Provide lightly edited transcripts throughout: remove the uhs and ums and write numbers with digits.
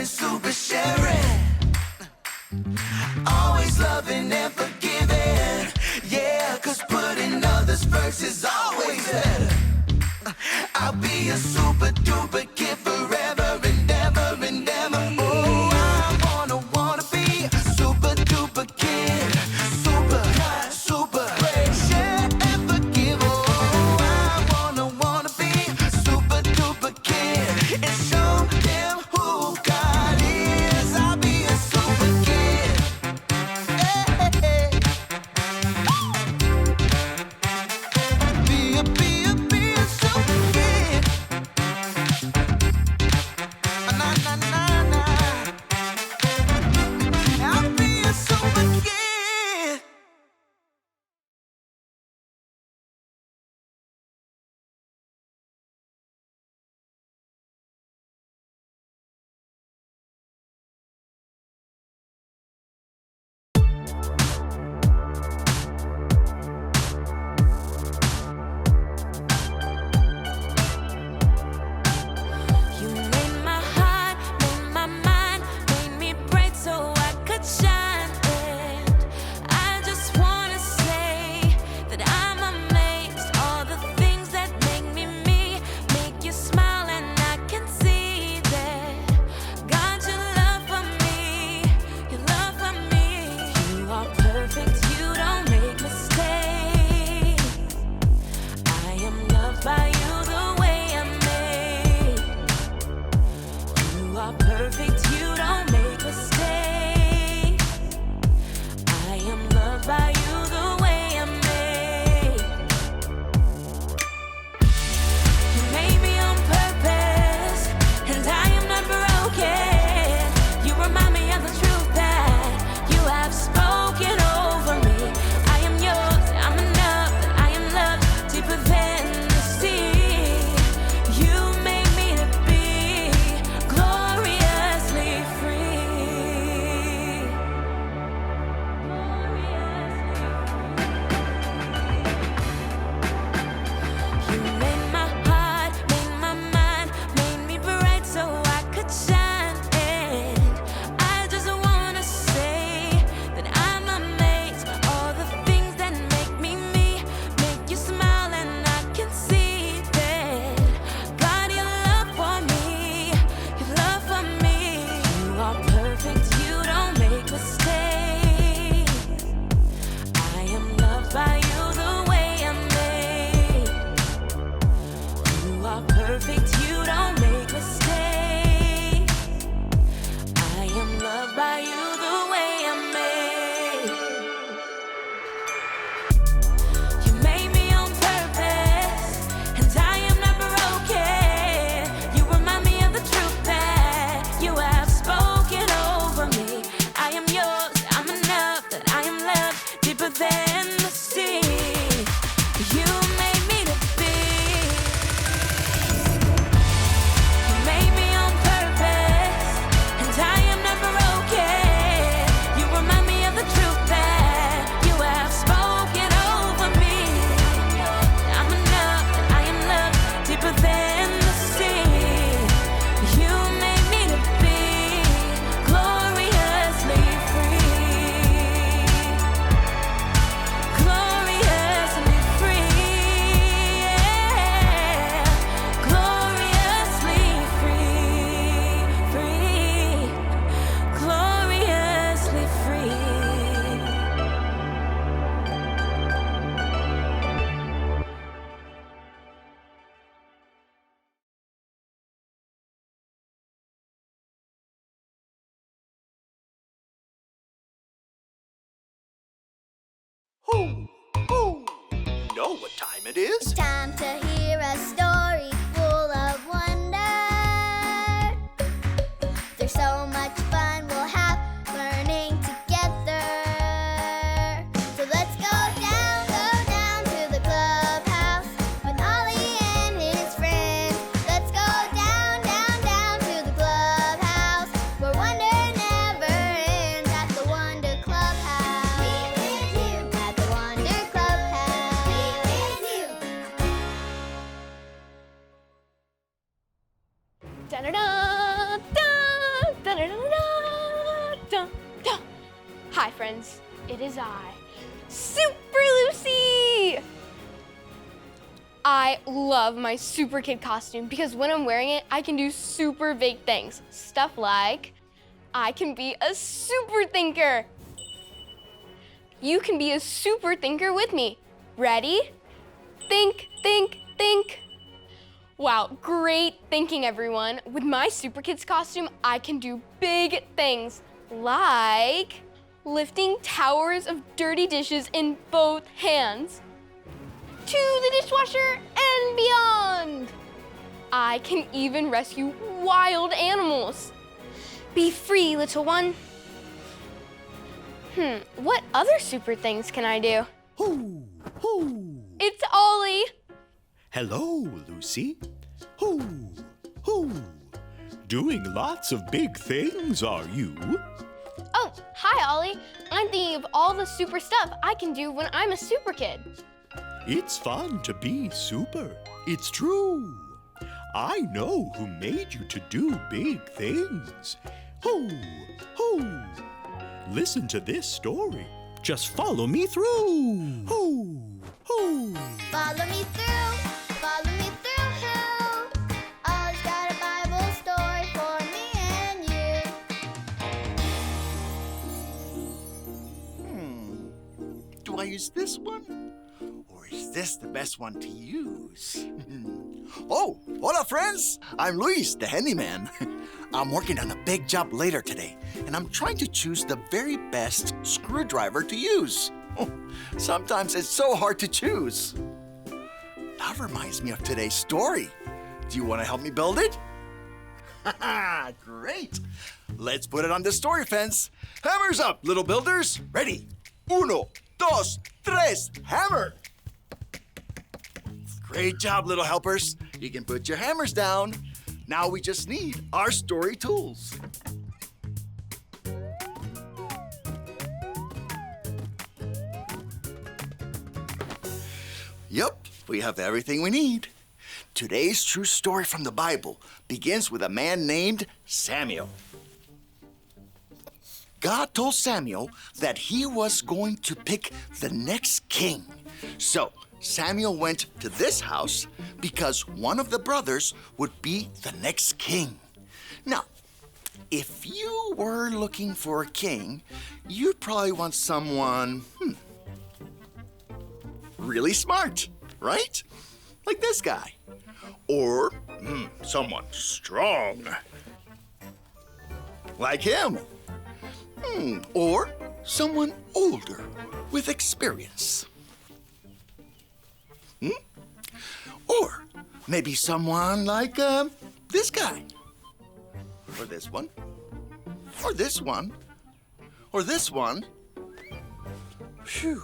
sharing, super sharing. Always loving and forgiving. Yeah, 'cause putting others first is always better. I'll be a super duper kid forever and ever and ever. Oh, I wanna be a super duper kid. Super, super, share and forgive. Oh, I wanna be a super duper kid and show them who God is. I'll be a super kid. Hey, be a super kid. Na na na na. I'll be a super kid. You made my heart, made my mind, made me bright so I could shine. And I just wanna say that I'm amazed. All the things that make me me, make you smile, and I can see that. God, your love for me, your love for me. You are perfect, you don't make mistakes. I am loved by you the way I'm made. You are perfect, you don't make mistakes. I am loved by you the way I'm made. You made me on purpose, and I am not broken. You remind me of the truth that you have spoken over me. I am yours, I'm enough, that I am loved deeper than the sea. You made me to be gloriously free. You made my heart, made my mind, made me bright so I could shine. And I just wanna say that I'm amazed. All the things that make me me, make you smile, and I can see that. God, your love for me, your love for me. You are perfect, you don't make mistakes. I am loved by you the way I'm made. You are perfect, you don't make mistakes. I am loved by you the way I'm made. You made me on purpose, and I am not broken. You remind me of the truth that you have spoken over me. I am yours, I'm enough, that I am loved deeper than the sea. You made me to be. You made me on purpose, and I am not broken. You remind me of the truth that you have spoken over me. I'm enough, that I am loved deeper than the sea. You made me to be gloriously free. Gloriously free, yeah. Gloriously free, free. Gloriously free. Who? Know what time it is? Time to hear a story full of wonder. There's so much fun we'll have learning together. So let's go down to the clubhouse with Ollie and his friends. Let's go down to the clubhouse where wonder never ends at the Wonder Clubhouse. At the Wonder Clubhouse. Da-da-da, da, da-da-da. Hi friends, it is I, Super Lucy! I love my Super Kid costume because when I'm wearing it, I can do super big things. Stuff like, I can be a super thinker. You can be a super thinker with me. Ready? Think, think, think. Wow, great thinking, everyone. With my Super Kids costume, I can do big things like lifting towers of dirty dishes in both hands to the dishwasher and beyond. I can even rescue wild animals. Be free, little one. What other super things can I do? Hoo, hoo. It's Ollie. Hello, Lucy. Hoo, hoo. Doing lots of big things, are you? Oh, hi, Ollie. I'm thinking of all the super stuff I can do when I'm a super kid. It's fun to be super. It's true. I know who made you to do big things. Hoo, hoo. Listen to this story. Just follow me through. Hoo, hoo. Follow me through, follow me through, who? Ollie's got a Bible story for me and you. Do I use this one? Or is this the best one to use? Oh, hola friends! I'm Luis, the handyman. I'm working on a big job later today, and I'm trying to choose the very best screwdriver to use. Oh, sometimes it's so hard to choose. That reminds me of today's story. Do you want to help me build it? Great! Let's put it on the story fence. Hammers up, little builders. Ready? Uno, dos, tres, hammer! Great job, little helpers. You can put your hammers down. Now we just need our story tools. Yep, we have everything we need. Today's true story from the Bible begins with a man named Samuel. God told Samuel that he was going to pick the next king. So Samuel went to this house because one of the brothers would be the next king. Now, if you were looking for a king, you'd probably want someone, really smart, right? Like this guy. Or someone strong. Like him. Or someone older with experience. Or maybe someone like this guy. Or this one. Or this one. Or this one. Phew.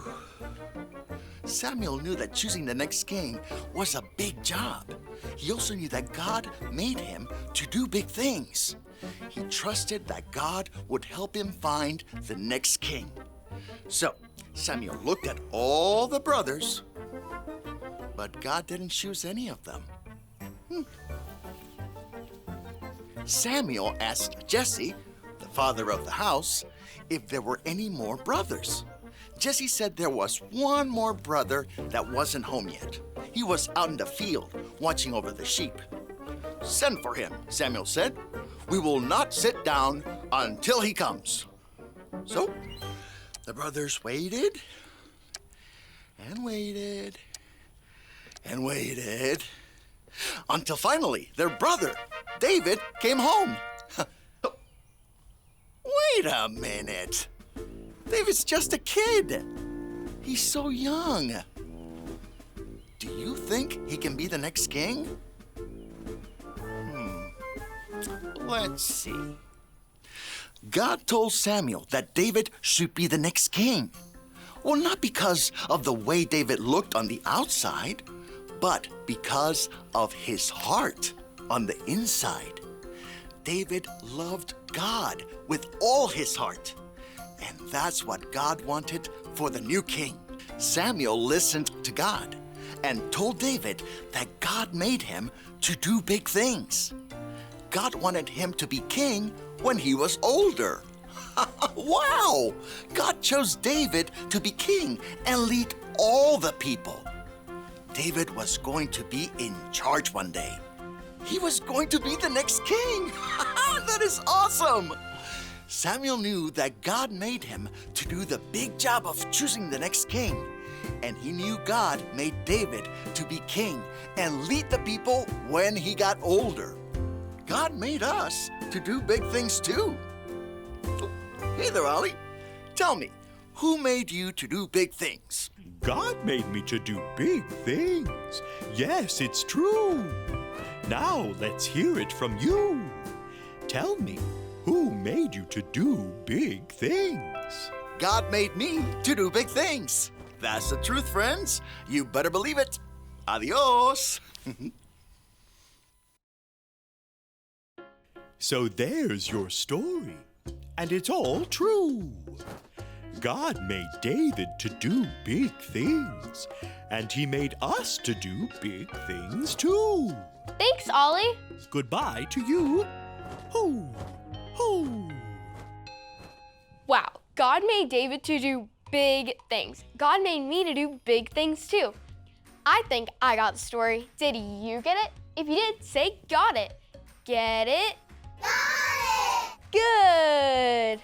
Samuel knew that choosing the next king was a big job. He also knew that God made him to do big things. He trusted that God would help him find the next king. So Samuel looked at all the brothers, but God didn't choose any of them. Samuel asked Jesse, the father of the house, if there were any more brothers. Jesse said there was one more brother that wasn't home yet. He was out in the field watching over the sheep. Send for him, Samuel said. We will not sit down until he comes. So the brothers waited and waited and waited until finally their brother, David, came home. Wait a minute. David's just a kid. He's so young. Do you think he can be the next king? Let's see. God told Samuel that David should be the next king. Well, not because of the way David looked on the outside, but because of his heart on the inside. David loved God with all his heart. And that's what God wanted for the new king. Samuel listened to God and told David that God made him to do big things. God wanted him to be king when he was older. Wow! God chose David to be king and lead all the people. David was going to be in charge one day. He was going to be the next king. That is awesome! Samuel knew that God made him to do the big job of choosing the next king. And he knew God made David to be king and lead the people when he got older. God made us to do big things too. Oh, hey there, Ollie. Tell me, who made you to do big things? God made me to do big things. Yes, it's true. Now let's hear it from you. Tell me, who made you to do big things? God made me to do big things. That's the truth, friends. You better believe it. Adios. So there's your story. And it's all true. God made David to do big things. And he made us to do big things too. Thanks, Ollie. Goodbye to you. Hoo, hoo. Wow, God made David to do big things. God made me to do big things too. I think I got the story. Did you get it? If you did, say got it. Get it? Got Good.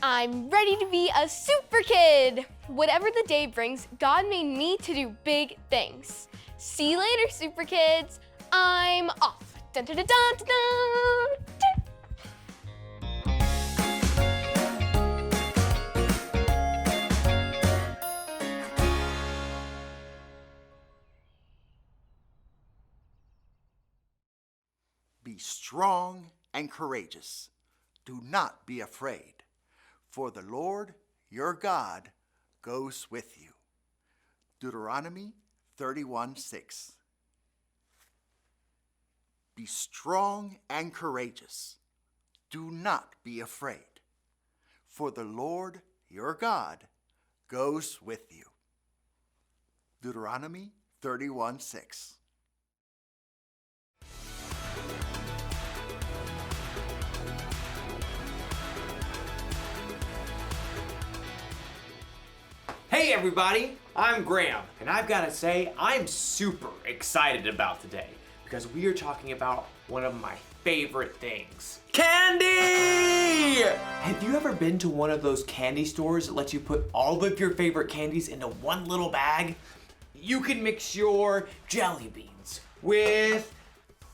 I'm ready to be a super kid. Whatever the day brings, God made me to do big things. See you later, super kids. I'm off. Dun, dun, dun, dun, dun, dun. Be strong and courageous. Do not be afraid, for the Lord your God goes with you. Deuteronomy 31:6. Be strong and courageous. Do not be afraid, for the Lord your God goes with you. Deuteronomy 31:6. Hey everybody, I'm Graham, and I've got to say I'm super excited about today because we are talking about one of my favorite things. Candy! Have you ever been to one of those candy stores that lets you put all of your favorite candies into one little bag? You can mix your jelly beans with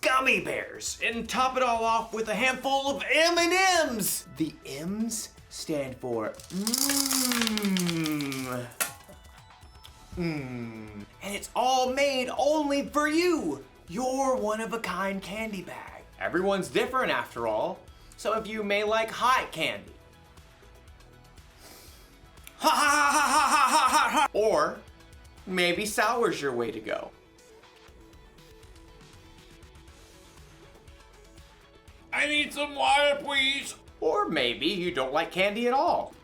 gummy bears and top it all off with a handful of M&Ms. The M's stand for mmm. And it's all made only for you. Your one-of-a-kind candy bag. Everyone's different after all. Some of you may like hot candy. Ha ha ha ha ha ha ha ha. Or maybe sour's your way to go. I need some water, please. Or maybe you don't like candy at all.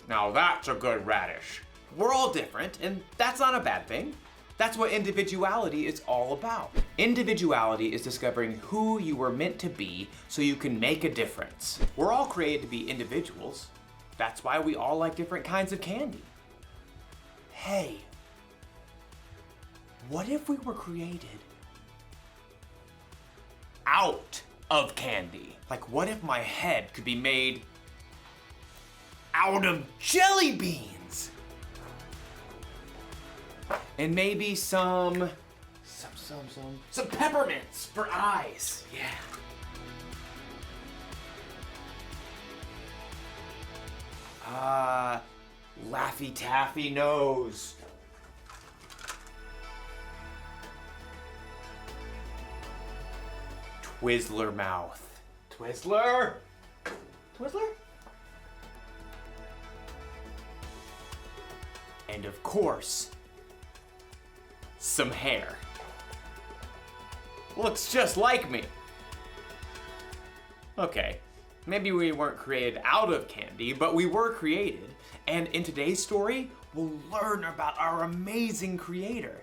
Now that's a good radish. We're all different, and that's not a bad thing. That's what individuality is all about. Individuality is discovering who you were meant to be so you can make a difference. We're all created to be individuals. That's why we all like different kinds of candy. Hey, what if we were created out of candy? Like, what if my head could be made out of jelly beans? And maybe some peppermints for eyes. Yeah. Laffy Taffy nose. Twizzler mouth. Twizzler? Twizzler? And of course, some hair. Looks just like me. Okay, maybe we weren't created out of candy, but we were created. And in today's story, we'll learn about our amazing creator.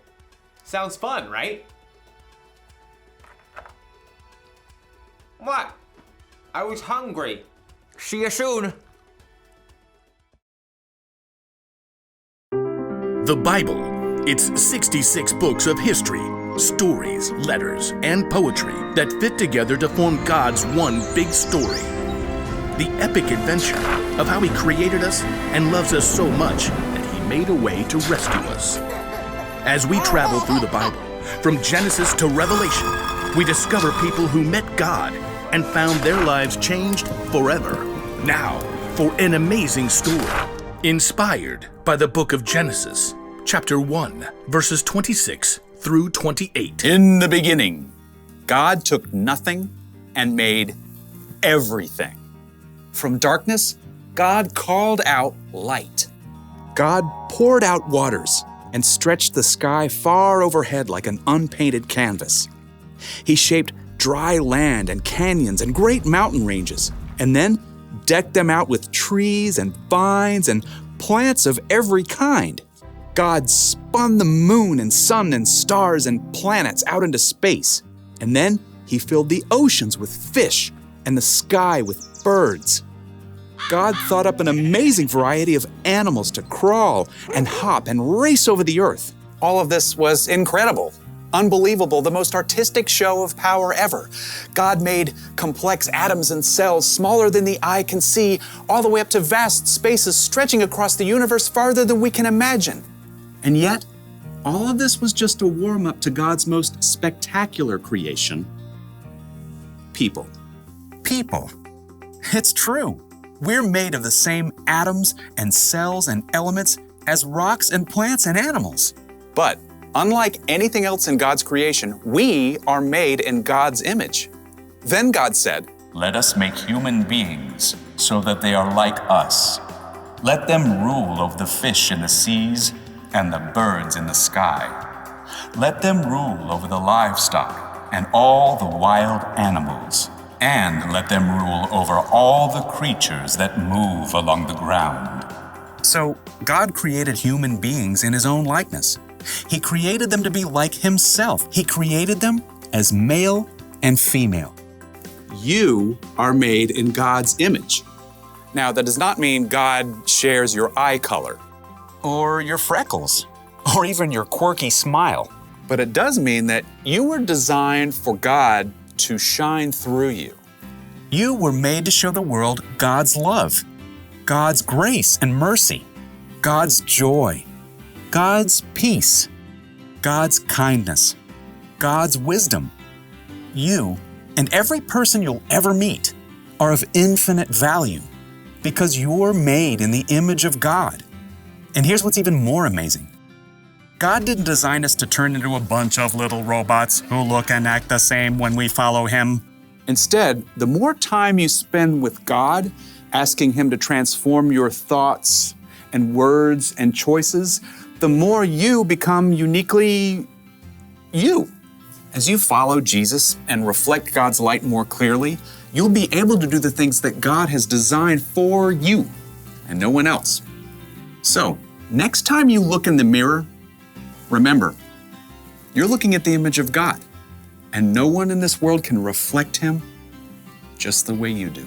Sounds fun, right? What? I was hungry. See you soon. The Bible. It's 66 books of history, stories, letters, and poetry that fit together to form God's one big story. The epic adventure of how He created us and loves us so much that He made a way to rescue us. As we travel through the Bible, from Genesis to Revelation, we discover people who met God and found their lives changed forever. Now, for an amazing story, inspired by the book of Genesis, chapter 1, verses 26 through 28. In the beginning, God took nothing and made everything. From darkness, God called out light. God poured out waters and stretched the sky far overhead like an unpainted canvas. He shaped dry land and canyons and great mountain ranges, and then decked them out with trees and vines and plants of every kind. God spun the moon and sun and stars and planets out into space, and then He filled the oceans with fish and the sky with birds. God thought up an amazing variety of animals to crawl and hop and race over the earth. All of this was incredible, unbelievable, the most artistic show of power ever. God made complex atoms and cells smaller than the eye can see, all the way up to vast spaces stretching across the universe farther than we can imagine. And yet, all of this was just a warm-up to God's most spectacular creation, people. People. It's true. We're made of the same atoms and cells and elements as rocks and plants and animals. But unlike anything else in God's creation, we are made in God's image. Then God said, "Let us make human beings so that they are like us. Let them rule over the fish in the seas and the birds in the sky. Let them rule over the livestock and all the wild animals. And let them rule over all the creatures that move along the ground." So, God created human beings in His own likeness. He created them to be like Himself. He created them as male and female. You are made in God's image. Now, that does not mean God shares your eye color, Or your freckles. Or even your quirky smile. but it does mean that you were designed for God to shine through you. You were made to show the world God's love, God's grace and mercy, God's joy, God's peace, God's kindness, God's wisdom. You and every person you'll ever meet are of infinite value because you're made in the image of God. And here's what's even more amazing. God didn't design us to turn into a bunch of little robots who look and act the same when we follow Him. Instead, the more time you spend with God, asking Him to transform your thoughts and words and choices, the more you become uniquely you. As you follow Jesus and reflect God's light more clearly, you'll be able to do the things that God has designed for you and no one else. So, next time you look in the mirror, remember, you're looking at the image of God, and no one in this world can reflect Him just the way you do.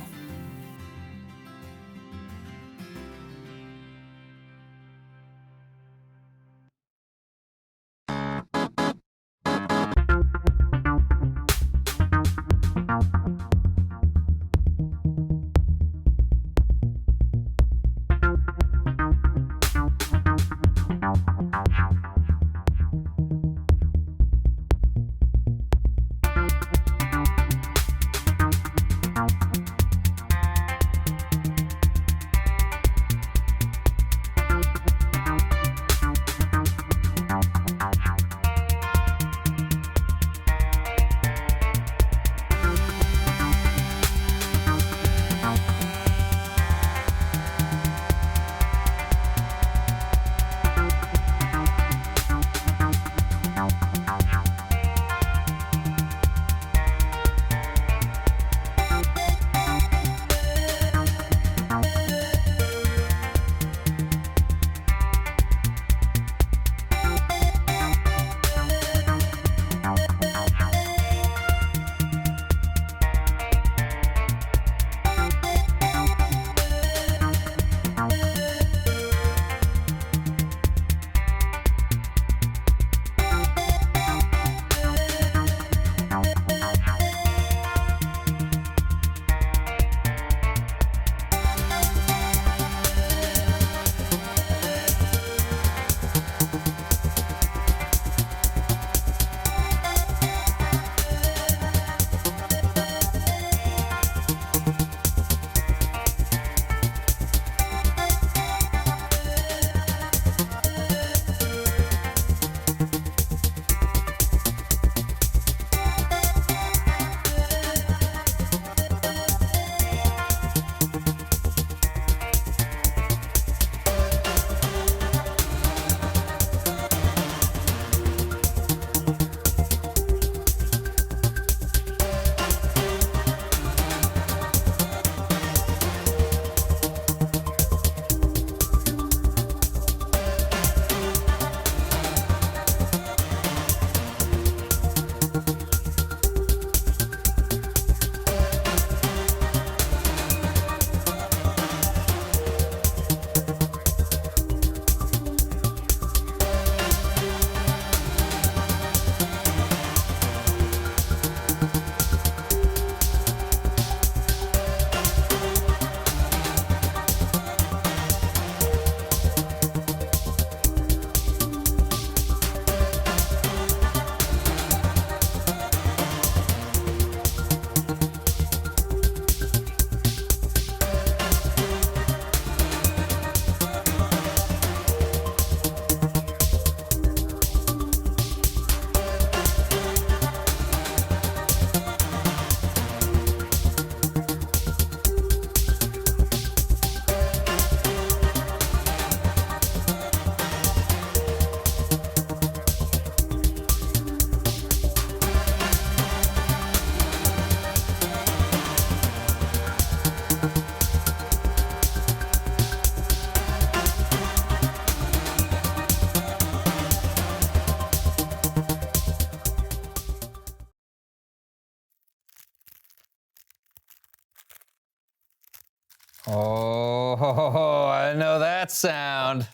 Oh, I know that sound.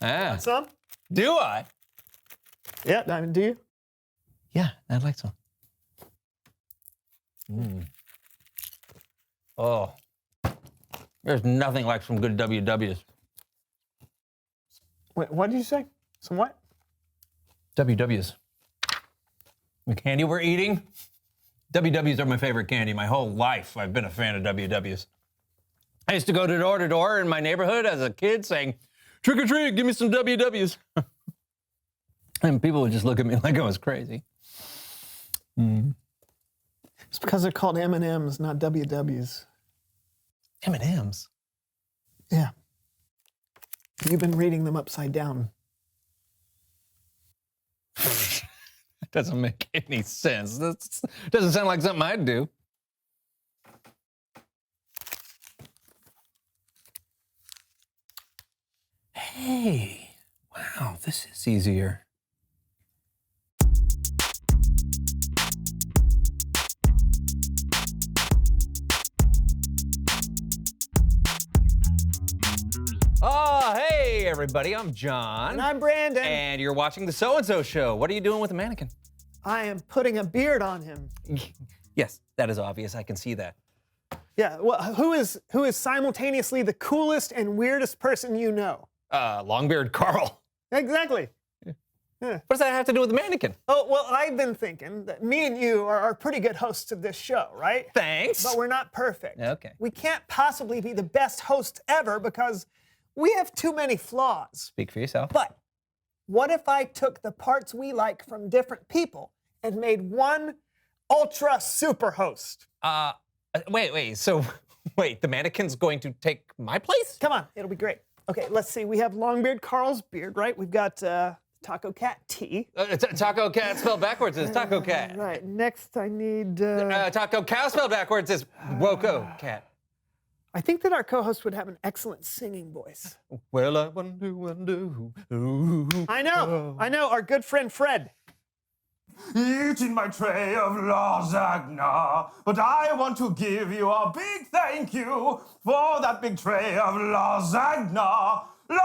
Ah. Some? Do I? Yeah, Diamond, do you? Yeah, I'd like some. Oh, there's nothing like some good WWs. Wait, what did you say? Some what? WWs. The candy we're eating, WWs are my favorite candy. My whole life, I've been a fan of WWs. I used to go door to door in my neighborhood as a kid saying, trick or treat, give me some WWs. And people would just look at me like I was crazy. It's because they're called M&Ms, not WWs. M&Ms? Yeah. You've been reading them upside down. That doesn't make any sense. That doesn't sound like something I'd do. Hey, wow, this is easier. Oh, hey, everybody, I'm John. And I'm Brandon. And you're watching The So-and-So Show. What are you doing with the mannequin? I am putting a beard on him. Yes, that is obvious. I can see that. Yeah, well, who is simultaneously the coolest and weirdest person you know? Longbeard Carl. Exactly. Yeah. What does that have to do with the mannequin? Oh, well, I've been thinking that me and you are pretty good hosts of this show, right? Thanks. But we're not perfect. Okay. We can't possibly be the best hosts ever because we have too many flaws. Speak for yourself. But what if I took the parts we like from different people and made one ultra super host? Wait. So, wait, the mannequin's going to take my place? Come on, it'll be great. Okay, let's see. We have Longbeard Carl's beard, right? We've got Taco Cat T. Taco Cat spelled backwards is Taco Cat. Right. Next, I need. Taco Cow spelled backwards is Woko Cat. I think that our co-host would have an excellent singing voice. Well, I wonder. Ooh, I know. Our good friend Fred. Eating my tray of lasagna, but I want to give you a big thank you for that big tray of lasagna. Lasagna!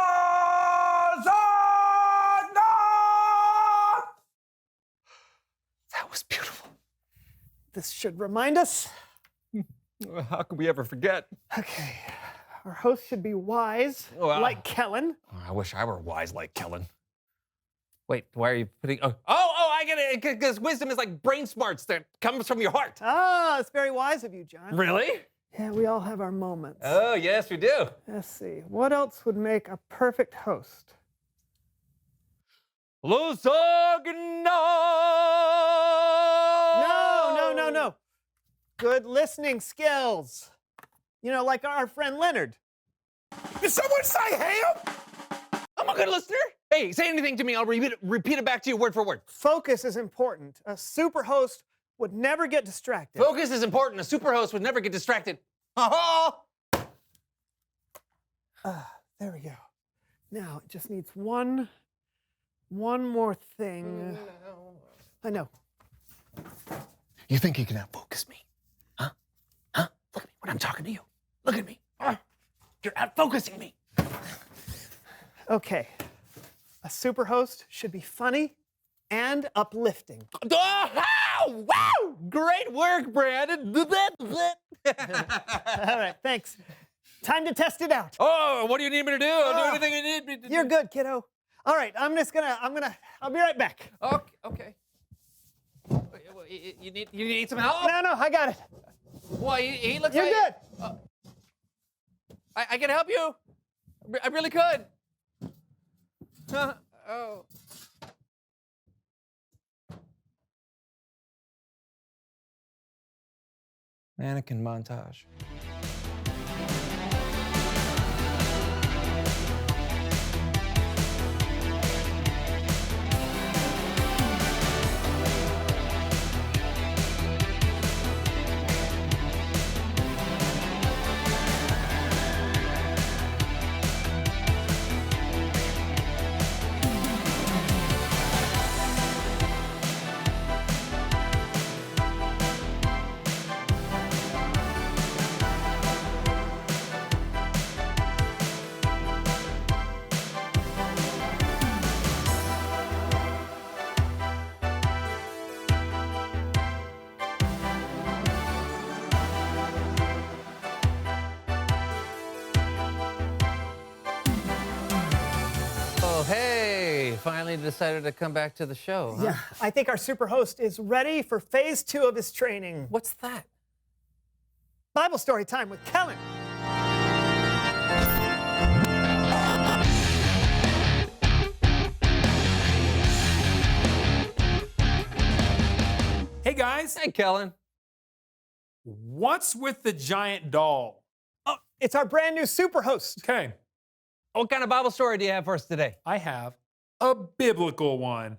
That was beautiful. This should remind us. How could we ever forget? Okay. Our host should be wise, like Kellen. I wish I were wise like Kellen. Wait, why are you putting... Oh, I get it, because wisdom is like brain smarts that comes from your heart. Ah, it's very wise of you, John. Really? Yeah, we all have our moments. Oh, yes, we do. Let's see. What else would make a perfect host? Lasagna! No. Good listening skills. You know, like our friend Leonard. Did someone say ham? I'm a good listener. Hey, say anything to me, I'll repeat it back to you word for word. Focus is important. A super host would never get distracted. Focus is important. A super host would never get distracted. There we go. Now, it just needs one more thing. I know. You think you can outfocus me? Huh? Look at me when I'm talking to you. Look at me. You're outfocusing me. Okay. A super host should be funny and uplifting. Oh, wow! Great work, Brandon. All right, thanks. Time to test it out. Oh, what do you need me to do? I'll do anything you need me to do. You're good, kiddo. All right, I'll be right back. Okay. You need some help? No, I got it. Well, he looks You're like... good. I can help you. I really could. Oh. Mannequin montage. finally decided to come back to the show. Huh? Yeah, I think our superhost is ready for phase 2 of his training. What's that? Bible story time with Kellen. Hey guys, Hey, Kellen. what's with the giant doll? Oh, it's our brand new superhost. Okay, What kind of Bible story do you have for us today? I have a biblical one.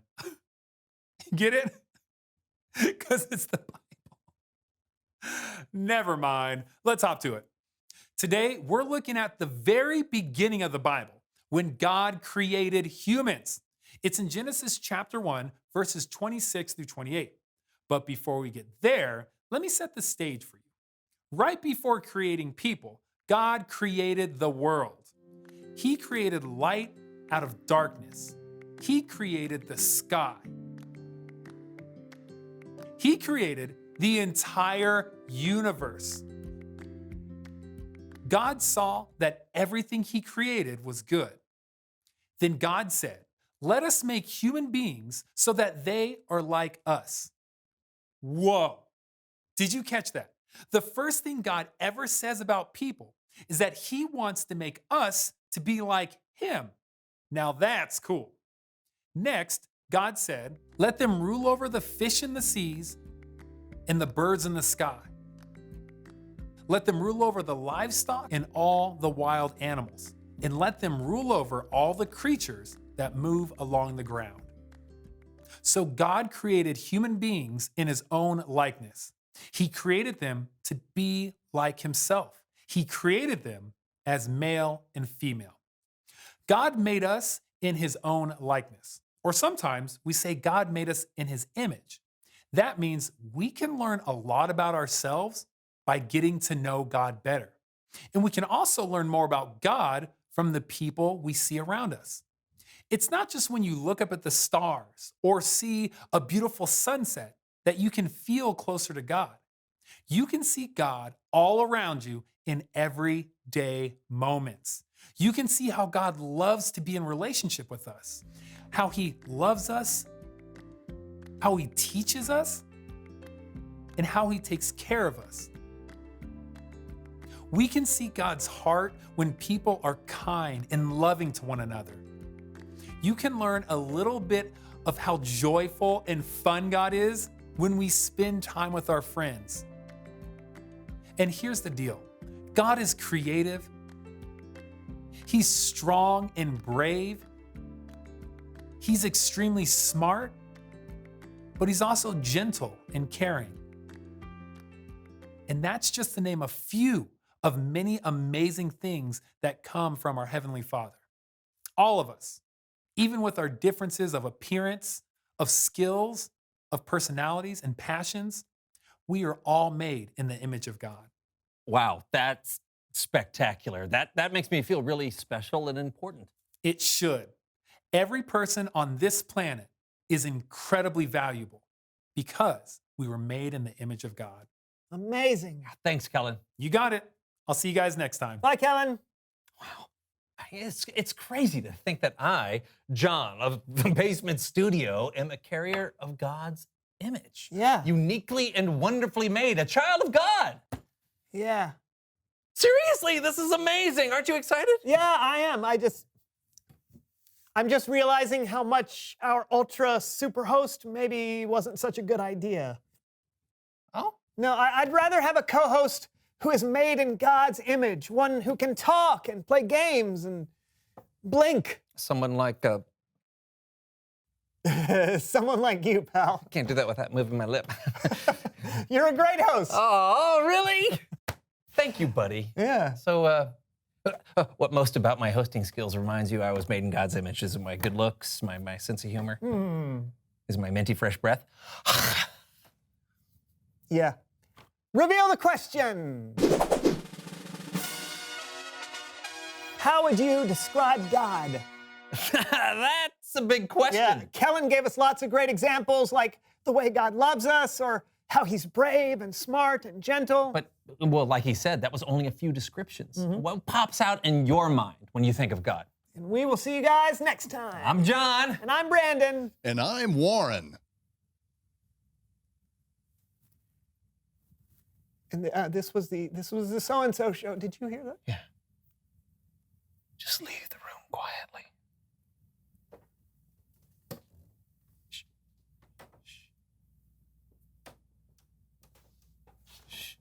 Get it? Because it's the Bible. Never mind. Let's hop to it. Today, we're looking at the very beginning of the Bible when God created humans. It's in Genesis chapter 1, verses 26 through 28. But before we get there, let me set the stage for you. Right before creating people, God created the world. He created light out of darkness. He created the sky. He created the entire universe. God saw that everything he created was good. Then God said, "Let us make human beings so that they are like us." Whoa. Did you catch that? The first thing God ever says about people is that he wants to make us to be like him. Now that's cool. Next, God said, "Let them rule over the fish in the seas and the birds in the sky. Let them rule over the livestock and all the wild animals, and let them rule over all the creatures that move along the ground." So God created human beings in his own likeness. He created them to be like himself. He created them as male and female. God made us in his own likeness. Or sometimes we say God made us in his image. That means we can learn a lot about ourselves by getting to know God better. And we can also learn more about God from the people we see around us. It's not just when you look up at the stars or see a beautiful sunset that you can feel closer to God. You can see God all around you in everyday moments. You can see how God loves to be in relationship with us, how he loves us, how he teaches us, and how he takes care of us. We can see God's heart when people are kind and loving to one another. You can learn a little bit of how joyful and fun God is when we spend time with our friends. And here's the deal. God is creative. He's strong and brave. He's extremely smart, but he's also gentle and caring. And that's just to name a few of many amazing things that come from our Heavenly Father. All of us, even with our differences of appearance, of skills, of personalities and passions, we are all made in the image of God. Wow, that's spectacular. That makes me feel really special and important. It should. Every person on this planet is incredibly valuable because we were made in the image of God. Amazing. Thanks, Kellen. You got it. I'll see you guys next time. Bye, Kellen. Wow. It's crazy to think that I, John of the Basement Studio, am a carrier of God's image. Yeah. Uniquely and wonderfully made, a child of God. Yeah. Seriously, this is amazing. Aren't you excited? Yeah, I am. I'm just realizing how much our ultra super host maybe wasn't such a good idea. Oh? No, I'd rather have a co-host who is made in God's image, one who can talk and play games and blink. Someone like Someone like you, pal. Can't do that without moving my lip. You're a great host. Oh, really? Thank you, buddy. Yeah. So, what most about my hosting skills reminds you I was made in God's image? Is it my good looks, my sense of humor? Is it my minty fresh breath? Yeah. Reveal the question. How would you describe God? That's a big question. Yeah, Kellen gave us lots of great examples, like the way God loves us, or how he's brave and smart and gentle. But, well, like he said, that was only a few descriptions. What pops out in your mind when you think of God? And we will see you guys next time. I'm John. And I'm Brandon. And I'm Warren. And this was the so-and-so show. Did you hear that? Yeah. Just leave the room quietly. Shh. Shh. Shh.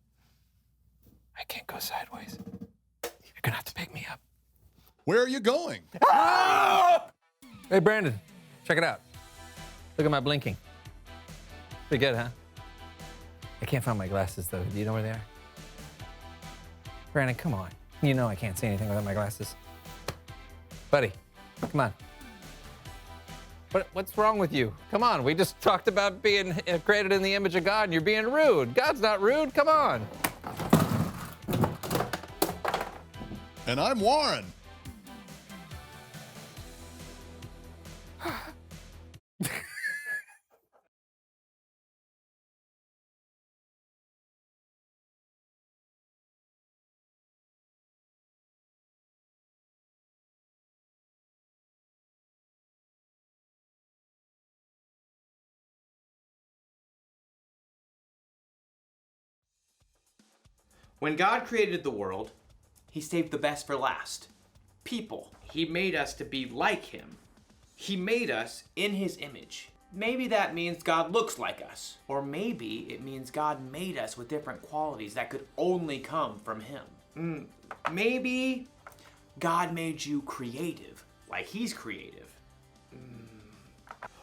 I can't go sideways. You're gonna have to pick me up. Where are you going? Hey, Brandon, check it out. Look at my blinking. Pretty good, huh? I can't find my glasses, though. Do you know where they are? Brandon, come on. You know I can't see anything without my glasses. Buddy, come on. What's wrong with you? Come on, we just talked about being created in the image of God, and you're being rude. God's not rude. Come on. And I'm Warren. When God created the world, he saved the best for last. People. He made us to be like him. He made us in his image. Maybe that means God looks like us. Or maybe it means God made us with different qualities that could only come from him. Maybe God made you creative, like he's creative.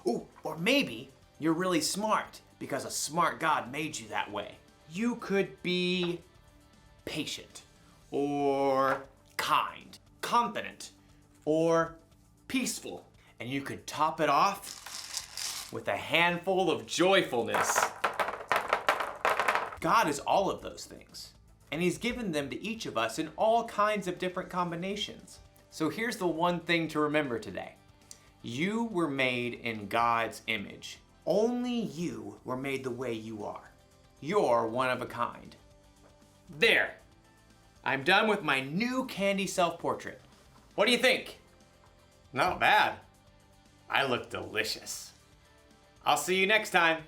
Ooh, or maybe you're really smart because a smart God made you that way. You could be patient, or kind, confident, or peaceful. And you could top it off with a handful of joyfulness. God is all of those things, and he's given them to each of us in all kinds of different combinations. So here's the one thing to remember today. You were made in God's image. Only you were made the way you are. You're one of a kind. There. I'm done with my new candy self-portrait. What do you think? Not bad. I look delicious. I'll see you next time.